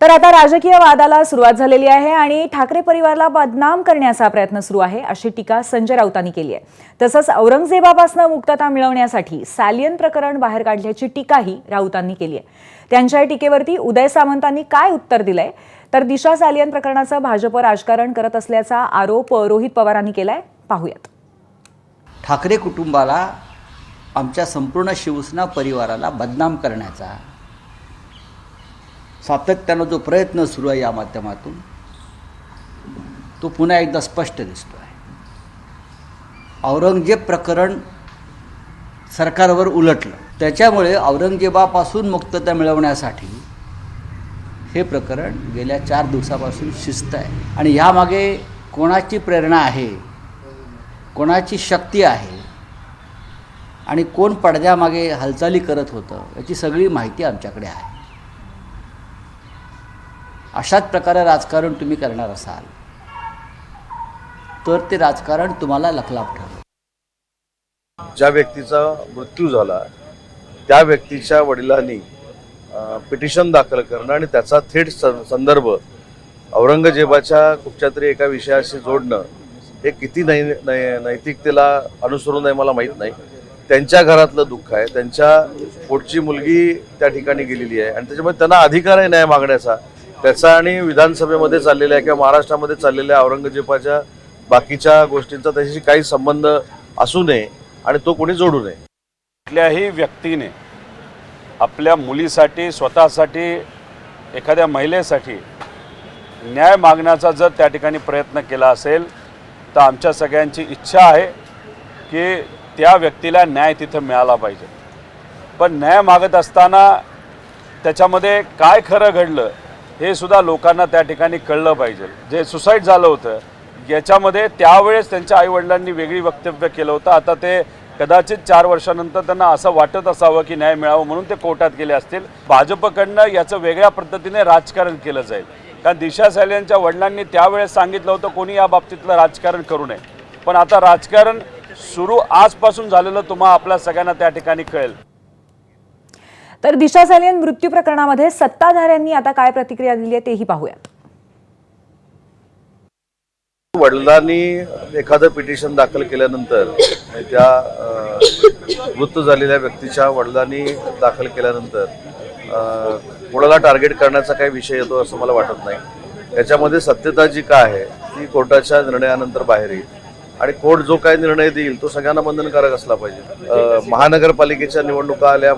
तर आता राजकीय वादाला सुरुवात झालेली आहे आणि ठाकरे परिवाराला बदनाम करण्याचा प्रयत्न सुरू आहे अशी टीका संजय राऊतांनी केली आहे। तसंच औरंगजेबापासून मुक्तता मिळवण्यासाठी सालियन प्रकरण बाहेर काढल्याची टीकाही राऊतांनी केली आहे। त्यांच्या टीकेवरती उदय सामंतांनी काय उत्तर दिलंय तर दिशा सालियन प्रकरणाचं भाजप राजकारण करत असल्याचा आरोप रोहित पवारांनी केलाय, पाहूयात। ठाकरे कुटुंबाला, आमच्या संपूर्ण शिवसेना परिवाराला बदनाम करण्याचा सातत्यानं जो प्रयत्न सुरू आहे या माध्यमातून तो पुन्हा एकदा स्पष्ट दिसतो आहे। औरंगजेब प्रकरण सरकारवर उलटलं, त्याच्यामुळे औरंगजेबापासून मुक्तता मिळवण्यासाठी हे प्रकरण गेल्या 4 दिवसापासून शिस्त आहे आणि यामागे कोणाची प्रेरणा आहे, कोणाची शक्ती आहे आणि कोण पडद्यामागे हालचाली करत होतं याची सगळी माहिती आमच्याकडे आहे। अशाच प्रकारे राजकारण तुम्ही करणार असाल तर ते राजकारण तुम्हाला लखलाप ठरेल। ज्या व्यक्तीचा मृत्यू झाला त्या व्यक्तीच्या वडिलांनी पिटिशन दाखल करणं आणि त्याचा थेट संदर्भ औरंगजेबाच्या कुठच्या तरी एका विषयाशी जोडणं हे किती नैतिकतेला अनुसरून आहे मला माहीत नाही। त्यांच्या घरातलं दुःख आहे, त्यांच्या पोटची मुलगी त्या ठिकाणी गेलेली आहे आणि त्याच्यामुळे त्यांना अधिकार आहे न्याय मागण्याचा। त्याचा आणि विधानसभेमध्ये चाललेल्या किंवा महाराष्ट्रामध्ये चाललेल्या औरंगजेबाच्या बाकीच्या गोष्टींचा त्याच्याशी काही संबंध असू नये आणि तो कोणी जोडू नये। कुठल्याही व्यक्तीने आपल्या मुलीसाठी, स्वतःसाठी, एखाद्या महिलेसाठी न्याय मागण्याचा जर त्या ठिकाणी प्रयत्न केला असेल तर आमच्या सगळ्यांची इच्छा आहे की त्या व्यक्तीला न्याय तिथं मिळाला पाहिजे। पण न्याय मागत असताना त्याच्यामध्ये काय खरं घडलं हे सुद्धा लोकांना त्या ठिकाणी कळलं पाहिजे। जे सुसाईड झालं होतं याच्यामध्ये त्यावेळेस त्यांच्या आईवडिलांनी वेगळी वक्तव्य केलं होतं। आता ते कदाचित 4 वर्षानंतर त्यांना असं वाटत असावं की न्याय मिळावं म्हणून ते कोर्टात गेले असतील। भाजपकडनं याचं वेगळ्या पद्धतीने राजकारण केलं जाईल, कारण दिशा सालियनच्या वडिलांनी त्यावेळेस सांगितलं होतं कोणी या बाबतीतलं राजकारण करू नये। पण आता राजकारण सुरू आजपासून झालेलं तुम्हा आपल्या सगळ्यांना त्या ठिकाणी कळेल। तर दिशा सालियन मृत्यू प्रकरणामध्ये सत्ताधाऱ्यांनी आता काय प्रतिक्रिया दिली आहे तेही पाहूयात। वडिलांनी एखादं पिटिशन दाखल केल्यानंतर त्या मृत झालेल्या व्यक्तीच्या वडिलांनी दाखल केल्यानंतर कोणाला टार्गेट करण्याचा काही विषय येतो असं मला वाटत नाही। याच्यामध्ये सत्यता जी काय आहे ती कोर्टाच्या निर्णयानंतर बाहेर येईल आणि कोर्ट जो काही निर्णय देईल तो सगळ्यांना बंधनकारक असला पाहिजे। महानगरपालिकेच्या निवडणुका आल्या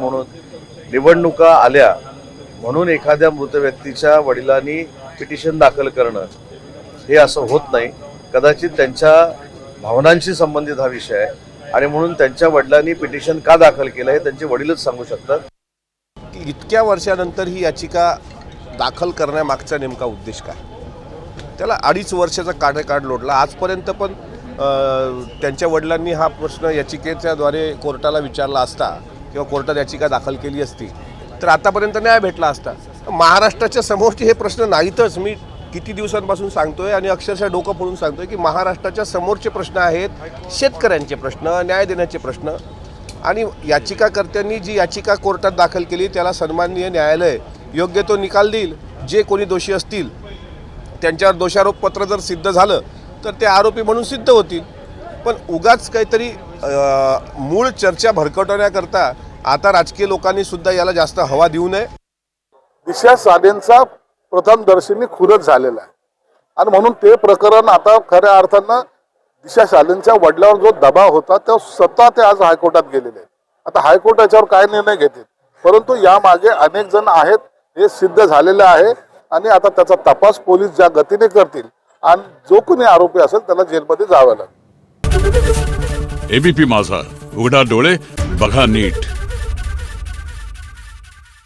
म्हणून एखाद्या मृत व्यक्तीच्या वडिलांनी पिटिशन दाखल करणं हे असं होत नाही। कदाचित त्यांच्या भावनांशी संबंधित हा विषय आहे आणि म्हणून त्यांच्या वडिलांनी पिटिशन का दाखल केलं हे त्यांचे वडीलच सांगू शकतात। इतक्या वर्षानंतर ही याचिका दाखल करण्यामागचा नेमका उद्देश काय? त्याला 2.5 वर्षाचा काढ लोटला। आजपर्यंत पण त्यांच्या वडिलांनी हा प्रश्न याचिकेच्याद्वारे कोर्टाला विचारला असता किंवा कोर्टात याचिका दाखल केली असती तर आतापर्यंत न्याय भेटला असता। महाराष्ट्राच्या समोरचे हे प्रश्न नाहीतच। मी किती दिवसांपासून सांगतोय आणि अक्षरशः डोकं फोडून सांगतोय की महाराष्ट्राच्या समोरचे प्रश्न आहेत शेतकऱ्यांचे प्रश्न, न्याय देण्याचे प्रश्न। आणि याचिकाकर्त्यांनी जी याचिका कोर्टात दाखल केली त्याला सन्माननीय न्यायालय योग्य तो निकाल देईल। जे कोणी दोषी असतील त्यांच्यावर दोषारोपपत्र जर सिद्ध झालं तर ते आरोपी म्हणून सिद्ध होतील। पण उगाच काहीतरी मूळ चर्चा भरकटवण्याकरता आता राजकीय लोकांनी सुद्धा याला जास्त हवा देऊ नये। दिशा सालियनचा प्रथमदर्शनी खूनच झालेला आहे आणि म्हणून ते प्रकरण आता खऱ्या अर्थानं दिशा सालियनच्या वडिलांवर जो दबाव होता तो स्वतः ते आज हायकोर्टात गेलेले आहेत। आता हायकोर्ट याच्यावर काय निर्णय घेतील, परंतु यामागे अनेक जण आहेत हे सिद्ध झालेले आहे आणि आता त्याचा तपास पोलीस ज्या गतीने करतील आणि जो कोणी आरोपी असेल त्याला जेलमध्ये जावं लागेल। एबीपी माझा, उघडा डोळे बघा नीट।